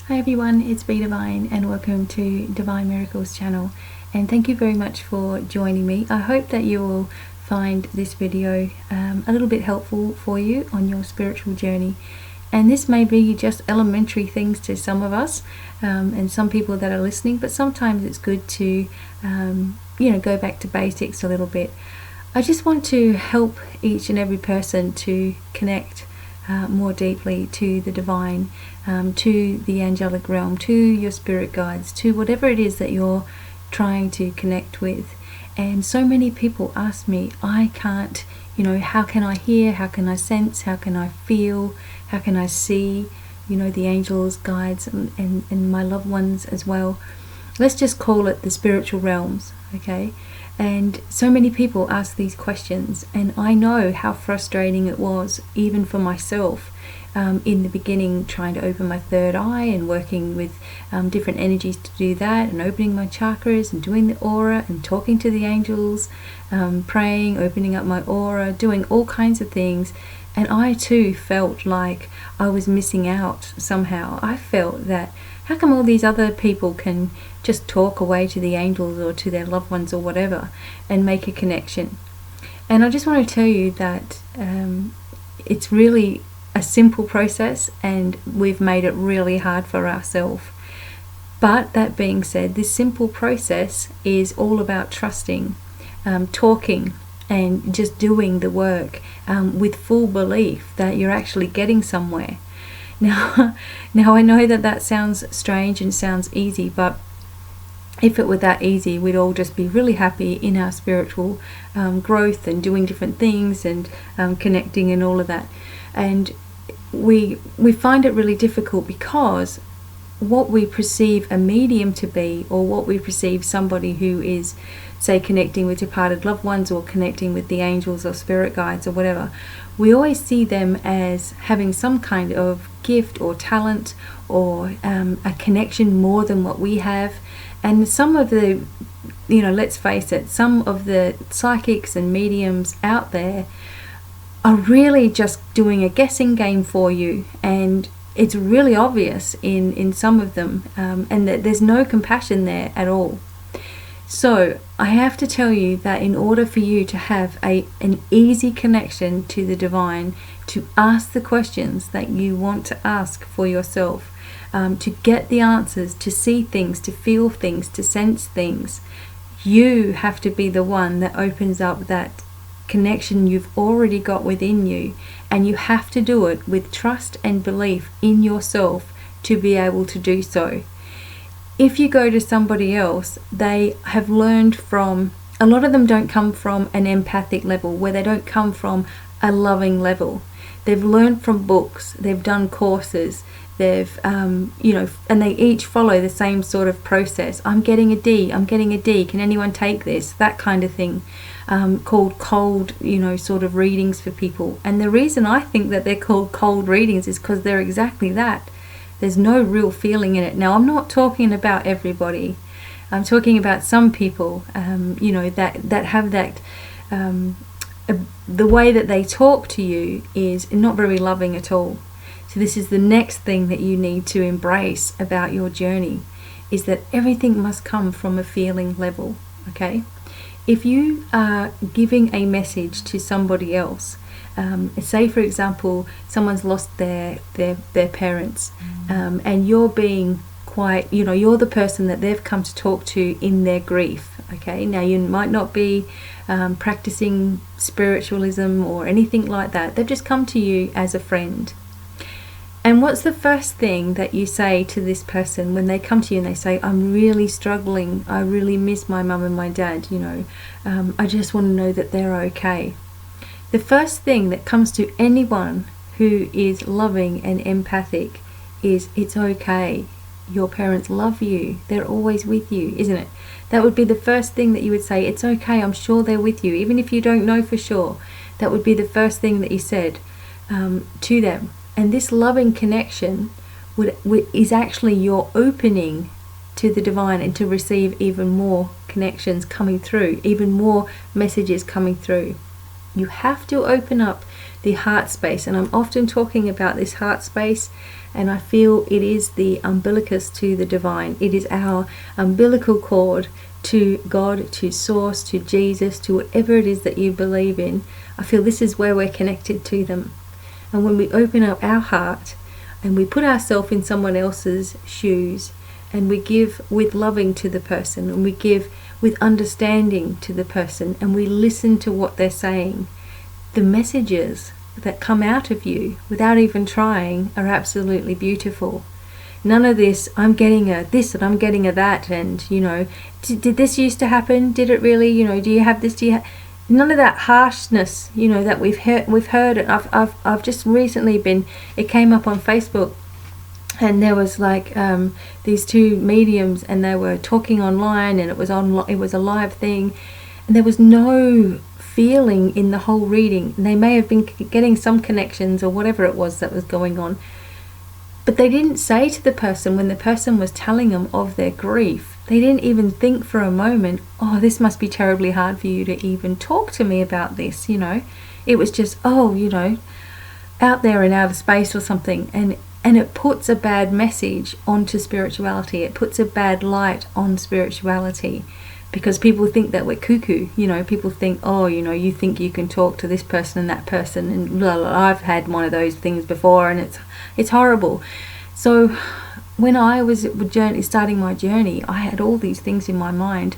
Hi everyone, it's BDevine and welcome to Divine Miracles channel, and thank you very much for joining me. I hope that you will find this video a little bit helpful for you on your spiritual journey. And this may be just elementary things to some of us and some people that are listening, but sometimes it's good to go back to basics a little bit. I just want to help each and every person to connect more deeply to the divine, to the angelic realm, to your spirit guides, to whatever it is that you're trying to connect with. And so many people ask me, I can't, how can I hear, how can I sense, how can I feel, how can I see, the angels, guides, and my loved ones as well. Let's just call it the spiritual realms, okay? And so many people ask these questions, and I know how frustrating it was, even for myself, in the beginning, trying to open my third eye and working with different energies to do that, and opening my chakras and doing the aura and talking to the angels, praying, opening up my aura, doing all kinds of things. And I too felt like I was missing out somehow. I felt that, how come all these other people can just talk away to the angels or to their loved ones or whatever and make a connection? And I just want to tell you that it's really a simple process, and we've made it really hard for ourselves. But that being said, this simple process is all about trusting, talking, and just doing the work with full belief that you're actually getting somewhere. Now I know that sounds strange and sounds easy, but if it were that easy, we'd all just be really happy in our spiritual growth and doing different things and connecting and all of that. And we find it really difficult because what we perceive a medium to be, or what we perceive somebody who is, say, connecting with departed loved ones or connecting with the angels or spirit guides or whatever, we always see them as having some kind of gift or talent or a connection more than what we have. And some of the, let's face it, some of the psychics and mediums out there are really just doing a guessing game for you, and it's really obvious in some of them, and that there's no compassion there at all. So I have to tell you that in order for you to have an easy connection to the divine, to ask the questions that you want to ask for yourself, to get the answers, to see things, to feel things, to sense things, you have to be the one that opens up that connection you've already got within you, and you have to do it with trust and belief in yourself to be able to do so. If you go to somebody else, they have learned from, a lot of them don't come from an empathic level, where they don't come from a loving level. They've learned from books, they've done courses, they've and they each follow the same sort of process. I'm getting a D, can anyone take this? That kind of thing, called cold, sort of readings for people. And the reason I think that they're called cold readings is because they're exactly that. There's no real feeling in it. Now, I'm not talking about everybody. I'm talking about some people, that have that, the way that they talk to you is not very loving at all. So this is the next thing that you need to embrace about your journey, is that everything must come from a feeling level, okay? If you are giving a message to somebody else, say for example someone's lost their parents, and you're being quite, you're the person that they've come to talk to in their grief, okay? Now you might not be practicing spiritualism or anything like that. They've just come to you as a friend. And what's the first thing that you say to this person when they come to you and they say, I'm really struggling, I really miss my mum and my dad, I just want to know that they're okay. The first thing that comes to anyone who is loving and empathic is, it's okay. Your parents love you. They're always with you, isn't it? That would be the first thing that you would say. It's okay, I'm sure they're with you. Even if you don't know for sure, that would be the first thing that you said to them. And this loving connection is actually your opening to the divine and to receive even more connections coming through, even more messages coming through. You have to open up the heart space, and I'm often talking about this heart space And I feel it is the umbilicus to the divine. It is our umbilical cord to God, to Source, to Jesus, to whatever it is that you believe in. I feel this is where we're connected to them. And when we open up our heart and we put ourselves in someone else's shoes, and we give with loving to the person, and we give with understanding to the person, and we listen to what they're saying, the messages that come out of you without even trying are absolutely beautiful. None of this, I'm getting a this and I'm getting a that, and did this used to happen? Did it really? Do you have this? Do you none of that harshness, that we've heard it. I've just recently it came up on Facebook, and there was like these two mediums, and they were talking online, and it was a live thing, and there was no feeling in the whole reading. They may have been getting some connections or whatever it was that was going on, but they didn't say to the person, when the person was telling them of their grief, they didn't even think for a moment, oh, this must be terribly hard for you to even talk to me about this. It was just, out there in outer space or something. And it puts a bad message onto spirituality. It puts a bad light on spirituality, because people think that we're cuckoo. People think, oh, you think you can talk to this person and that person, and blah, blah, blah. I've had one of those things before, and it's horrible. So when I was starting my journey, I had all these things in my mind,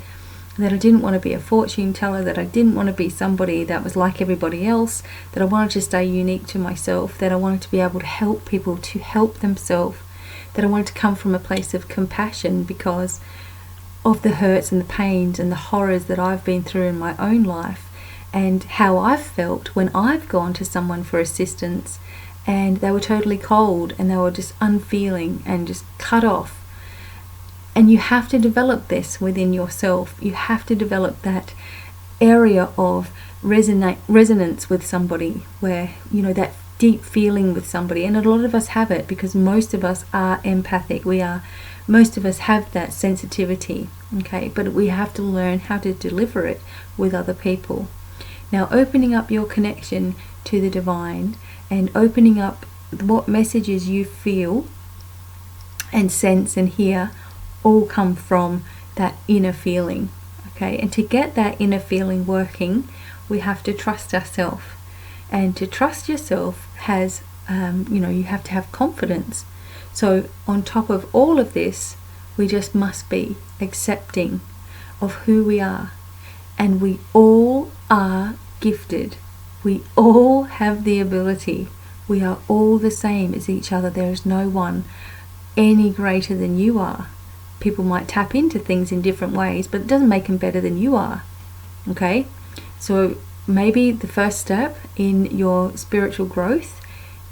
that I didn't want to be a fortune teller, that I didn't want to be somebody that was like everybody else, that I wanted to stay unique to myself, that I wanted to be able to help people to help themselves, that I wanted to come from a place of compassion because of the hurts and the pains and the horrors that I've been through in my own life, and how I've felt when I've gone to someone for assistance and they were totally cold and they were just unfeeling and just cut off. And you have to develop this within yourself. You have to develop that area of resonance with somebody, where that deep feeling with somebody. And a lot of us have it, because most of us are empathic. Most of us have that sensitivity, okay? But we have to learn how to deliver it with other people. Now, opening up your connection to the divine and opening up what messages you feel and sense and hear all come from that inner feeling, okay? And to get that inner feeling working, we have to trust ourselves. And to trust yourself has, you have to have confidence. So on top of all of this, we just must be accepting of who we are. And we all are gifted. We all have the ability. We are all the same as each other. There is no one any greater than you are. People might tap into things in different ways, but it doesn't make them better than you are. Okay? So maybe the first step in your spiritual growth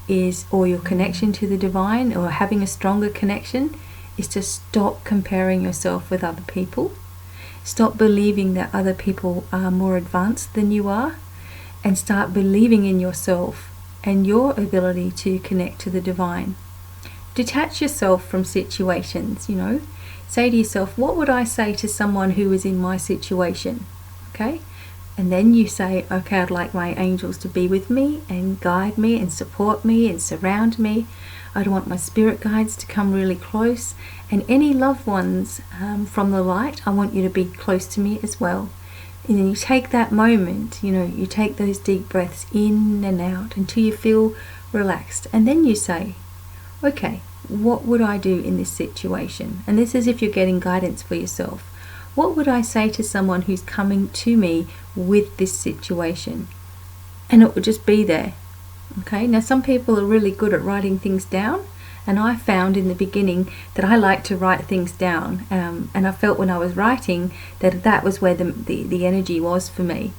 is, or your connection to the divine, or having a stronger connection, is to stop comparing yourself with other people. Stop believing that other people are more advanced than you are, and start believing in yourself and your ability to connect to the divine. Detach yourself from situations, Say to yourself, what would I say to someone who is in my situation? Okay? And then you say, okay, I'd like my angels to be with me and guide me and support me and surround me. I'd want my spirit guides to come really close. And any loved ones from the light, I want you to be close to me as well. And then you take that moment, you take those deep breaths in and out until you feel relaxed. And then you say, okay, what would I do in this situation? And this is if you're getting guidance for yourself. What would I say to someone who's coming to me with this situation? And it would just be there. Okay, now some people are really good at writing things down, and I found in the beginning that I like to write things down, and I felt when I was writing that was where the energy was for me.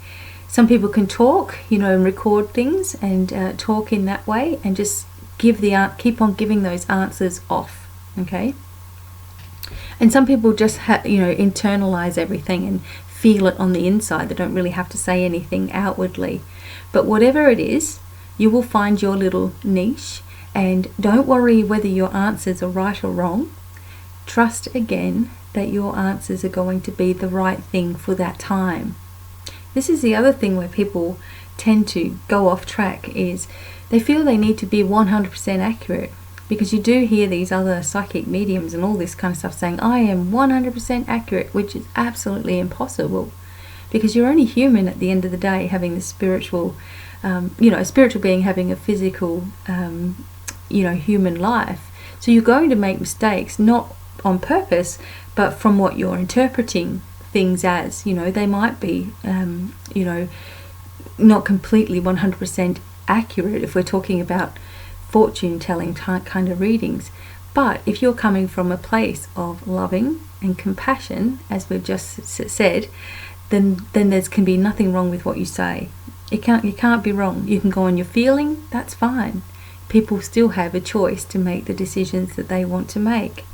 Some people can talk, and record things and talk in that way, and just keep on giving those answers off. Okay, and some people just internalize everything and feel it on the inside. They don't really have to say anything outwardly. But whatever it is, you will find your little niche, and don't worry whether your answers are right or wrong. Trust again that your answers are going to be the right thing for that time. This is the other thing where people tend to go off track, is they feel they need to be 100% accurate. because you do hear these other psychic mediums and all this kind of stuff saying, I am 100% accurate, which is absolutely impossible, because you're only human at the end of the day, having the spiritual, a spiritual being having a physical, human life. So you're going to make mistakes, not on purpose, but from what you're interpreting things as. They might be, not completely 100% accurate if we're talking about fortune telling kind of readings. But if you're coming from a place of loving and compassion, as we've just said, then there can be nothing wrong with what you say. You can't be wrong. You can go on your feeling, that's fine. People still have a choice to make the decisions that they want to make.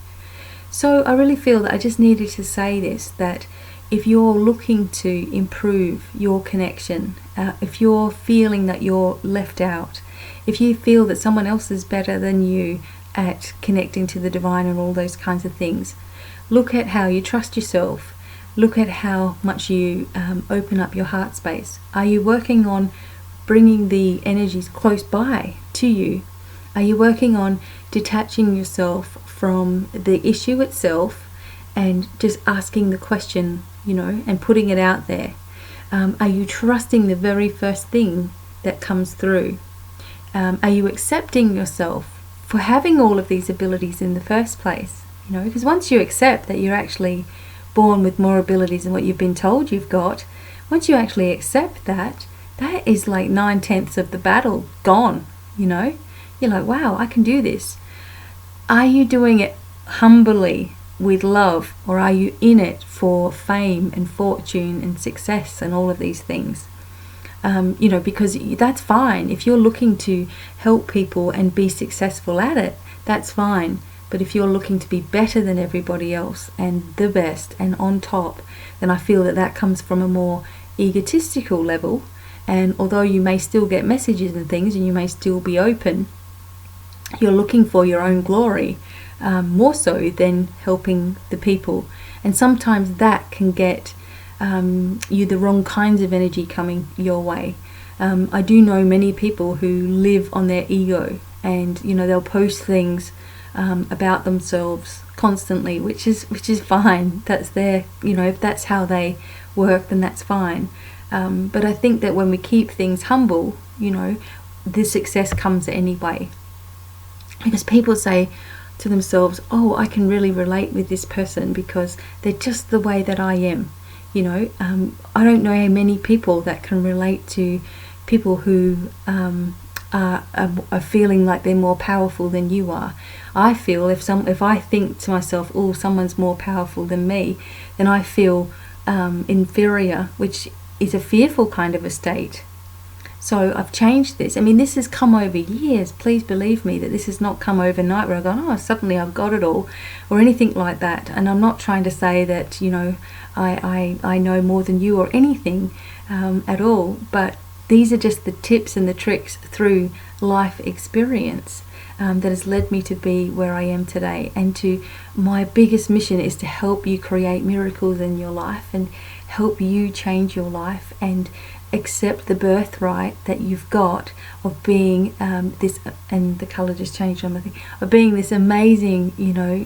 So I really feel that I just needed to say this, that if you're looking to improve your connection, if you're feeling that you're left out, if you feel that someone else is better than you at connecting to the divine and all those kinds of things, look at how you trust yourself. Look at how much you open up your heart space. Are you working on bringing the energies close by to you? Are you working on detaching yourself from the issue itself and just asking the question, and putting it out there? Are you trusting the very first thing that comes through? Are you accepting yourself for having all of these abilities in the first place? Because once you accept that you're actually born with more abilities than what you've been told you've got, once you actually accept that is like 9/10 of the battle gone. You're like, wow, I can do this. Are you doing it humbly with love, or are you in it for fame and fortune and success and all of these things? Because that's fine. If you're looking to help people and be successful at it, that's fine. But if you're looking to be better than everybody else and the best and on top, then I feel that comes from a more egotistical level. And although you may still get messages and things, and you may still be open, you're looking for your own glory, more so than helping the people. And sometimes that can get you the wrong kinds of energy coming your way. I do know many people who live on their ego, and they'll post things about themselves constantly, which is fine. That's their, if that's how they work, then that's fine. But I think that when we keep things humble, the success comes anyway. Because people say to themselves, oh, I can really relate with this person because they're just the way that I am. I don't know many people that can relate to people who are feeling like they're more powerful than you are. I feel if I think to myself, oh, someone's more powerful than me, then I feel inferior, which is a fearful kind of a state. So I've changed this. This has come over years. Please believe me that this has not come overnight where I've gone, oh, suddenly I've got it all, or anything like that. And I'm not trying to say that, I know more than you or anything at all. But these are just the tips and the tricks through life experience that has led me to be where I am today. And my biggest mission is to help you create miracles in your life and help you change your life and accept the birthright that you've got of being this, and the color just changed on my thing, of being this amazing,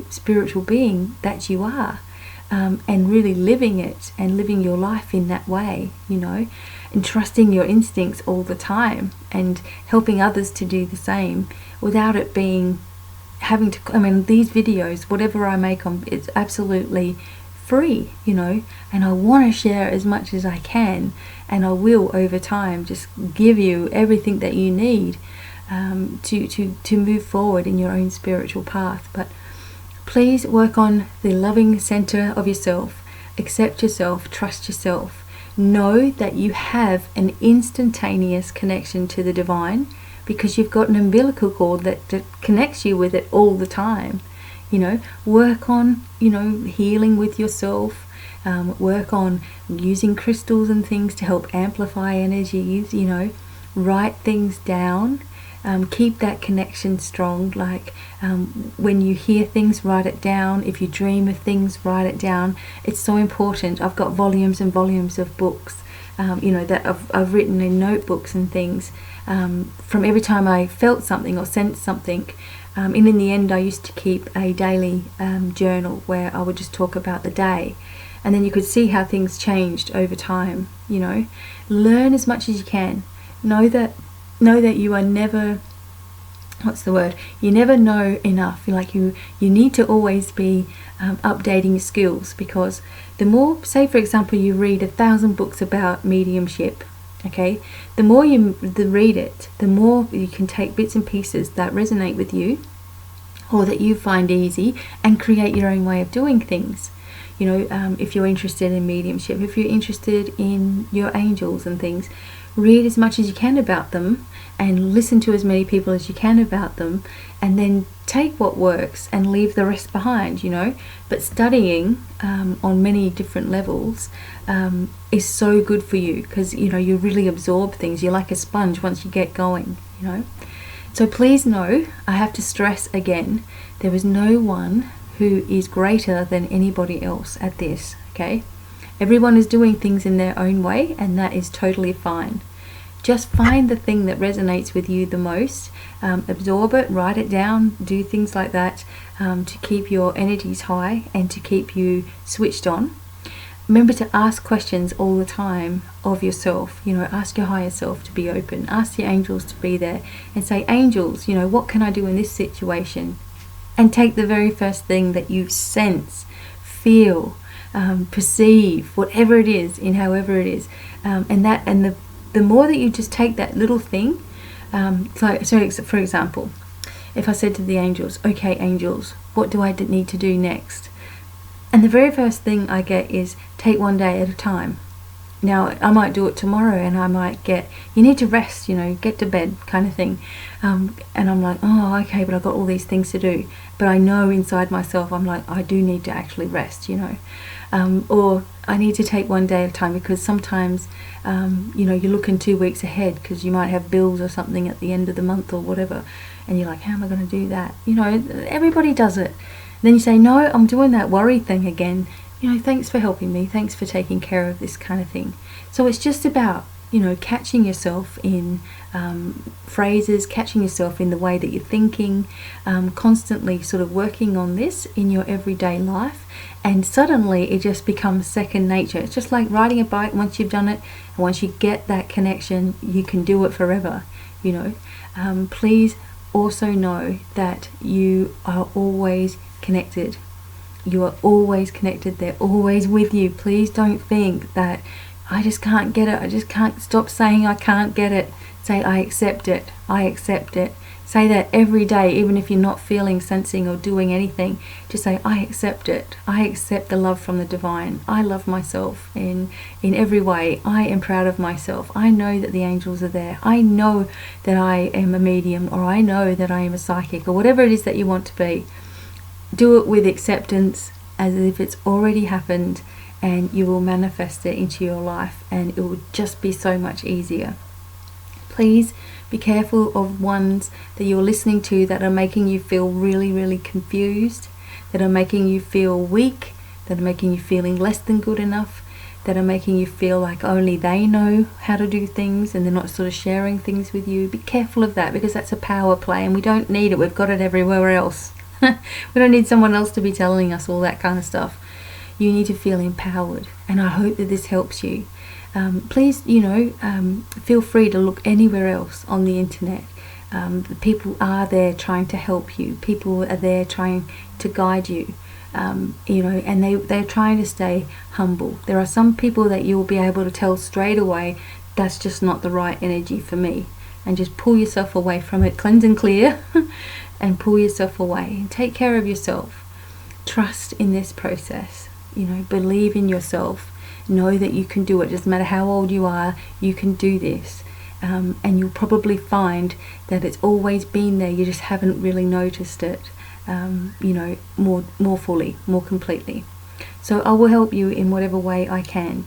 spiritual being that you are, and really living it and living your life in that way, and trusting your instincts all the time and helping others to do the same without it being having to, these videos, whatever I make on, it's absolutely free, and I want to share as much as I can, and I will over time just give you everything that you need to move forward in your own spiritual path. But please work on the loving center of yourself, accept yourself, trust yourself, know that you have an instantaneous connection to the divine because you've got an umbilical cord that connects you with it all the time. Work on, healing with yourself, work on using crystals and things to help amplify energies, write things down, keep that connection strong, like when you hear things, write it down. If you dream of things, write it down. It's so important. I've got volumes and volumes of books, that I've written in notebooks and things, from every time I felt something or sensed something. And in the end, I used to keep a daily journal where I would just talk about the day, and then you could see how things changed over time. You know, learn as much as you can. Know that you are never, what's the word? You never know enough. You need to always be updating your skills, because the more, say for example, you read 1,000 books about mediumship, okay, the more you read it, the more you can take bits and pieces that resonate with you or that you find easy and create your own way of doing things. You know, if you're interested in mediumship, if you're interested in your angels and things, read as much as you can about them and listen to as many people as you can about them, and then take what works and leave the rest behind, you know. But studying on many different levels is so good for you, because, you know, you really absorb things. You're like a sponge once you get going, you know. So please know, I have to stress again, there is no one who is greater than anybody else at this, okay? Everyone is doing things in their own way, and that is totally fine. Just find the thing that resonates with you the most, absorb it, write it down, do things like that to keep your energies high and to keep you switched on. Remember to ask questions all the time of yourself. You know, ask your higher self to be open. Ask the angels to be there and say, angels, you know, what can I do in this situation? And take the very first thing that you sense, feel, perceive, whatever it is, in however it is, and the more that you just take that little thing, so for example, if I said to the angels, okay, angels, what do I need to do next? And the very first thing I get is, take one day at a time. Now, I might do it tomorrow, and I might get, you need to rest, you know, get to bed kind of thing. And I'm like, oh, okay, but I've got all these things to do. But I know inside myself, I'm like, I do need to actually rest, you know. Or I need to take one day at a time, because sometimes, you know, you're looking 2 weeks ahead because you might have bills or something at the end of the month or whatever. And you're like, how am I going to do that? You know, everybody does it. Then you say, no, I'm doing that worry thing again. You know, thanks for helping me. Thanks for taking care of this kind of thing. So it's just about, you know, catching yourself in phrases, catching yourself in the way that you're thinking, constantly sort of working on this in your everyday life. And suddenly it just becomes second nature. It's just like riding a bike. Once you've done it, and once you get that connection, you can do it forever, you know. Please also know that you are always connected. You are always connected. They're always with you. Please don't think that I just can't get it. I just can't. Stop saying I can't get it. Say, I accept it. I accept it. Say that every day, even if you're not feeling, sensing, or doing anything. Just say, I accept it. I accept the love from the divine. I love myself in every way. I am proud of myself. I know that the angels are there. I know that I am a medium, or I know that I am a psychic, or whatever it is that you want to be. Do it with acceptance, as if it's already happened, and you will manifest it into your life, and it will just be so much easier. Please be careful of ones that you're listening to that are making you feel really, really confused, that are making you feel weak, that are making you feeling less than good enough, that are making you feel like only they know how to do things and they're not sort of sharing things with you. Be careful of that, because that's a power play, and we don't need it. We've got it everywhere else. We don't need someone else to be telling us all that kind of stuff. You need to feel empowered, and I hope that this helps you. Please, you know, feel free to look anywhere else on the internet. People are there trying to help you. People are there trying to guide you. You know, and they're trying to stay humble. There are some people that you'll be able to tell straight away, that's just not the right energy for me, and just pull yourself away from it. Cleanse and clear. And pull yourself away and take care of yourself. Trust in this process. You know, believe in yourself. Know that you can do it. Doesn't matter how old you are, you can do this. And you'll probably find that it's always been there. You just haven't really noticed it. You know, more fully, more completely. So I will help you in whatever way I can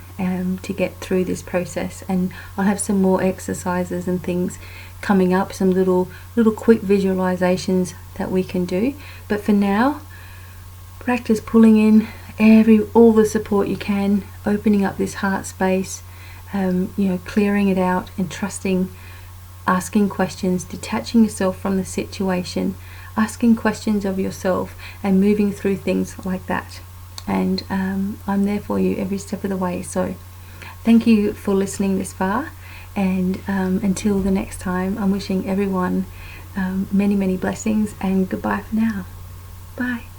to get through this process, and I'll have some more exercises and things coming up, some little quick visualizations that we can do. But for now, practice pulling in all the support you can, opening up this heart space, you know, clearing it out, and trusting asking questions, detaching yourself from the situation, asking questions of yourself, and moving through things like that. And I'm there for you every step of the way. So thank you for listening this far, and until the next time, I'm wishing everyone many blessings, and goodbye for now. Bye.